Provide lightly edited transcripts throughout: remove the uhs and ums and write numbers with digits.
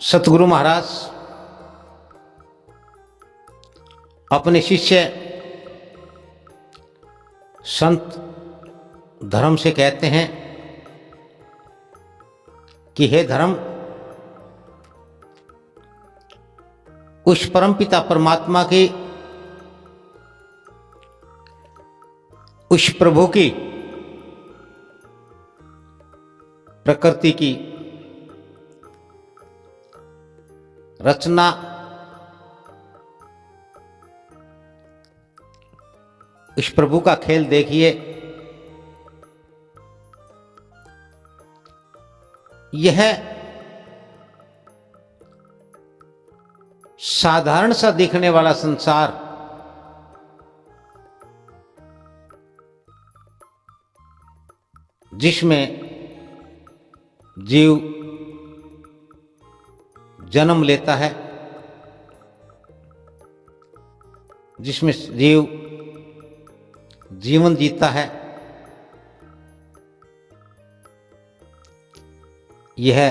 सतगुरु महाराज अपने शिष्य संत धर्म से कहते हैं कि हे धर्म, उस परमपिता परमात्मा की, उस प्रभु की प्रकृति की रचना इस प्रभु का खेल देखिए। यह साधारण सा दिखने वाला संसार जिसमें जीव जन्म लेता है, जिसमें जीव जीवन जीता है, यह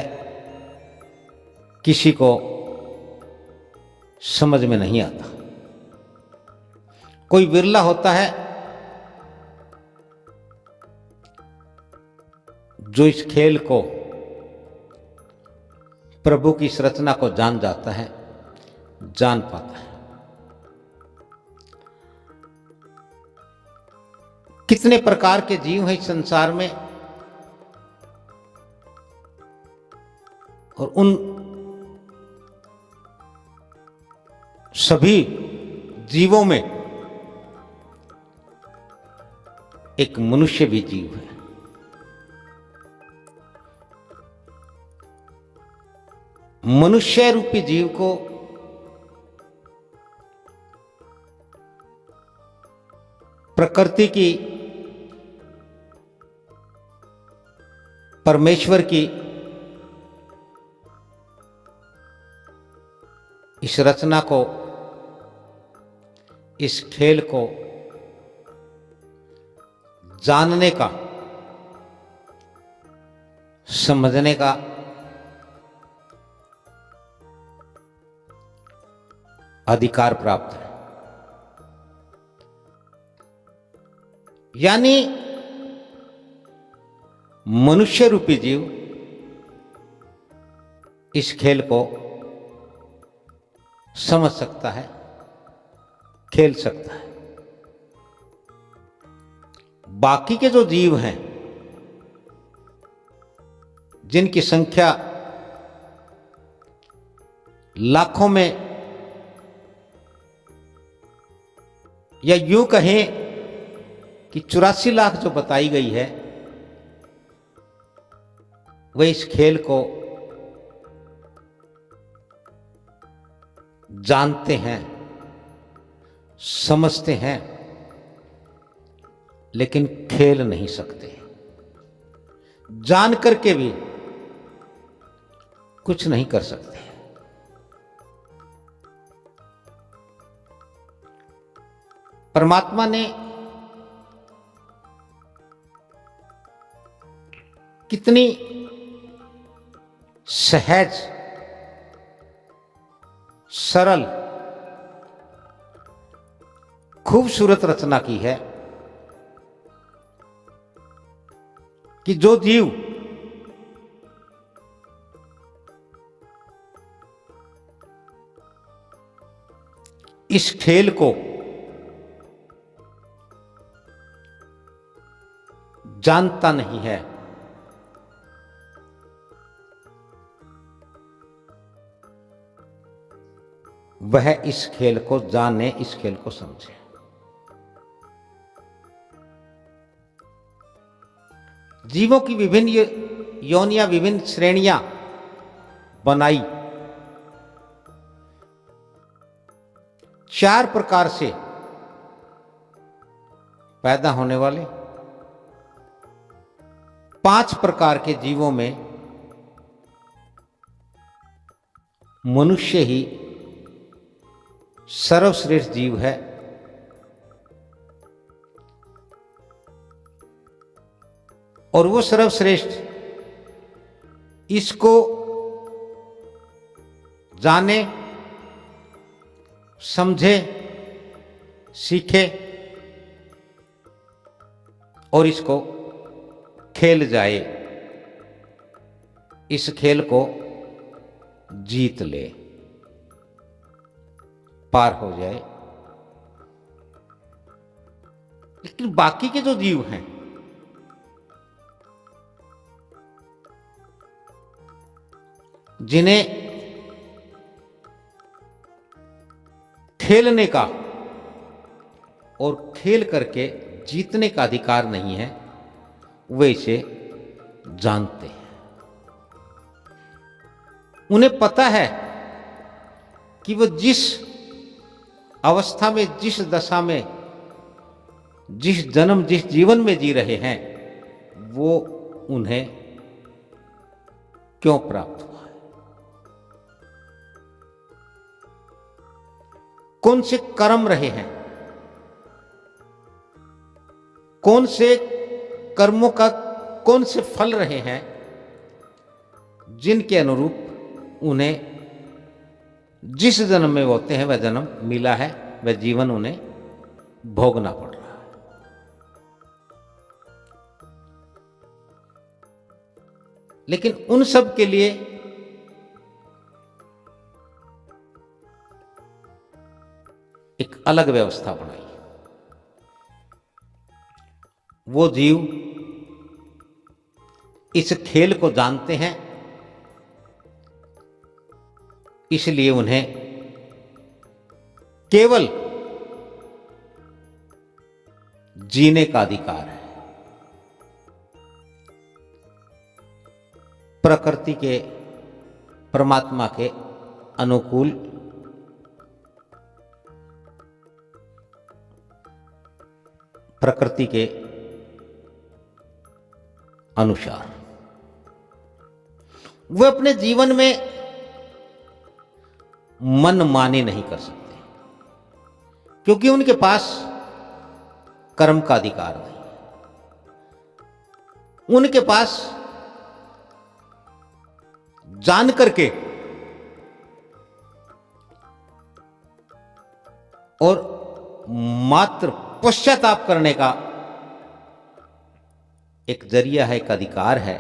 किसी को समझ में नहीं आता। कोई विरला होता है जो इस खेल को, प्रभु की इस रचना को जान जाता है, जान पाता है। कितने प्रकार के जीव हैं इस संसार में, और उन सभी जीवों में एक मनुष्य भी जीव है। मनुष्य रूपी जीव को प्रकृति की, परमेश्वर की इस रचना को, इस खेल को जानने का, समझने का अधिकार प्राप्त है। यानी मनुष्य रूपी जीव इस खेल को समझ सकता है, खेल सकता है। बाकी के जो जीव हैं, जिनकी संख्या लाखों में, या यूं कहें कि 84 लाख जो बताई गई है, वे इस खेल को जानते हैं, समझते हैं, लेकिन खेल नहीं सकते। जान करके भी कुछ नहीं कर सकते। परमात्मा ने कितनी सहज, सरल, खूबसूरत रचना की है कि जो जीव इस खेल को जानता नहीं है, वह इस खेल को जाने, इस खेल को समझे। जीवों की विभिन्न योनियां, विभिन्न श्रेणियां बनाई, 4 प्रकार से पैदा होने वाले 5 प्रकार के जीवों में मनुष्य ही सर्वश्रेष्ठ जीव है। और वो सर्वश्रेष्ठ इसको जाने, समझे, सीखे और इसको खेल जाए, इस खेल को जीत ले, पार हो जाए। लेकिन बाकी के जो जीव हैं, जिन्हें खेलने का और खेल करके जीतने का अधिकार नहीं है, वे इसे जानते हैं। उन्हें पता है कि वो जिस अवस्था में, जिस दशा में, जिस जन्म, जिस जीवन में जी रहे हैं, वो उन्हें क्यों प्राप्त हुआ है, कौन से कर्म रहे हैं, कौन से कर्मों का कौन से फल रहे हैं, जिनके अनुरूप उन्हें जिस जन्म में होते हैं वह जन्म मिला है, वह जीवन उन्हें भोगना पड़ रहा है। लेकिन उन सब के लिए एक अलग व्यवस्था बनाई। वो जीव इस खेल को जानते हैं, इसलिए उन्हें केवल जीने का अधिकार है। प्रकृति के, परमात्मा के अनुकूल प्रकृति के अनुसार वे अपने जीवन में मनमानी नहीं कर सकते, क्योंकि उनके पास कर्म का अधिकार नहीं है। उनके पास जान करके और मात्र पश्चाताप करने का एक जरिया है, एक अधिकार है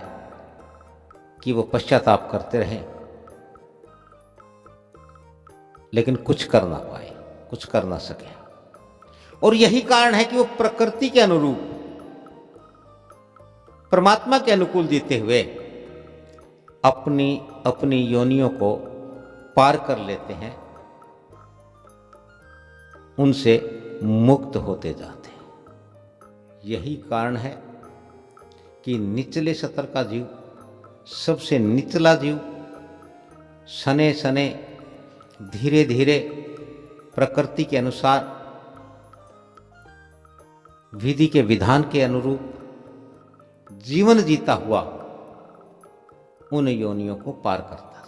कि वो पश्चाताप करते रहें, लेकिन कुछ कर ना पाए, कुछ कर ना सके। और यही कारण है कि वो प्रकृति के अनुरूप, परमात्मा के अनुकूल जीते हुए अपनी अपनी योनियों को पार कर लेते हैं, उनसे मुक्त होते जाते हैं। यही कारण है कि निचले स्तर का जीव, सबसे निचला जीव, सने सने धीरे धीरे प्रकृति के अनुसार, विधि के विधान के अनुरूप जीवन जीता हुआ उन योनियों को पार करता है,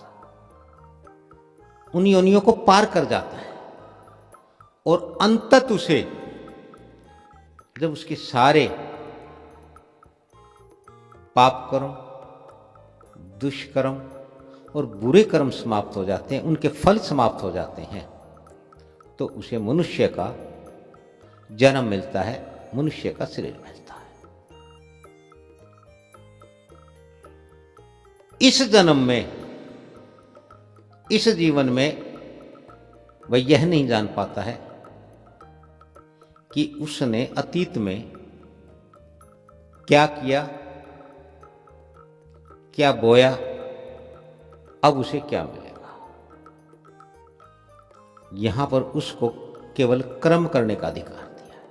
उन योनियों को पार कर जाता है। और अंतत उसे, जब उसके सारे पाप कर्म, दुष्कर्म और बुरे कर्म समाप्त हो जाते हैं, उनके फल समाप्त हो जाते हैं, तो उसे मनुष्य का जन्म मिलता है, मनुष्य का शरीर मिलता है। इस जन्म में, इस जीवन में वह यह नहीं जान पाता है कि उसने अतीत में क्या किया, क्या बोया, अब उसे क्या मिलेगा। यहां पर उसको केवल कर्म करने का अधिकार दिया है।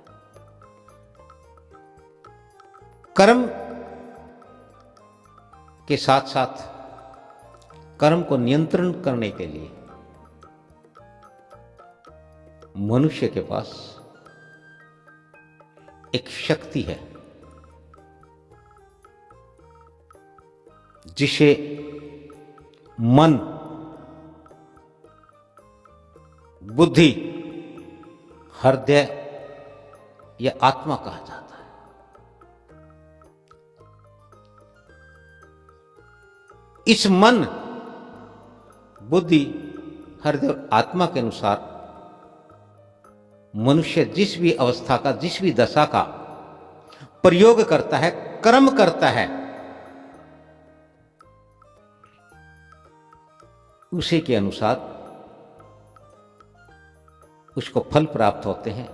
कर्म के साथ साथ कर्म को नियंत्रण करने के लिए मनुष्य के पास एक शक्ति है, जिसे मन, बुद्धि, हृदय या आत्मा कहा जाता है। इस मन, बुद्धि, हरदेव आत्मा के अनुसार मनुष्य जिस भी अवस्था का, जिस भी दशा का प्रयोग करता है, कर्म करता है, उसी के अनुसार उसको फल प्राप्त होते हैं।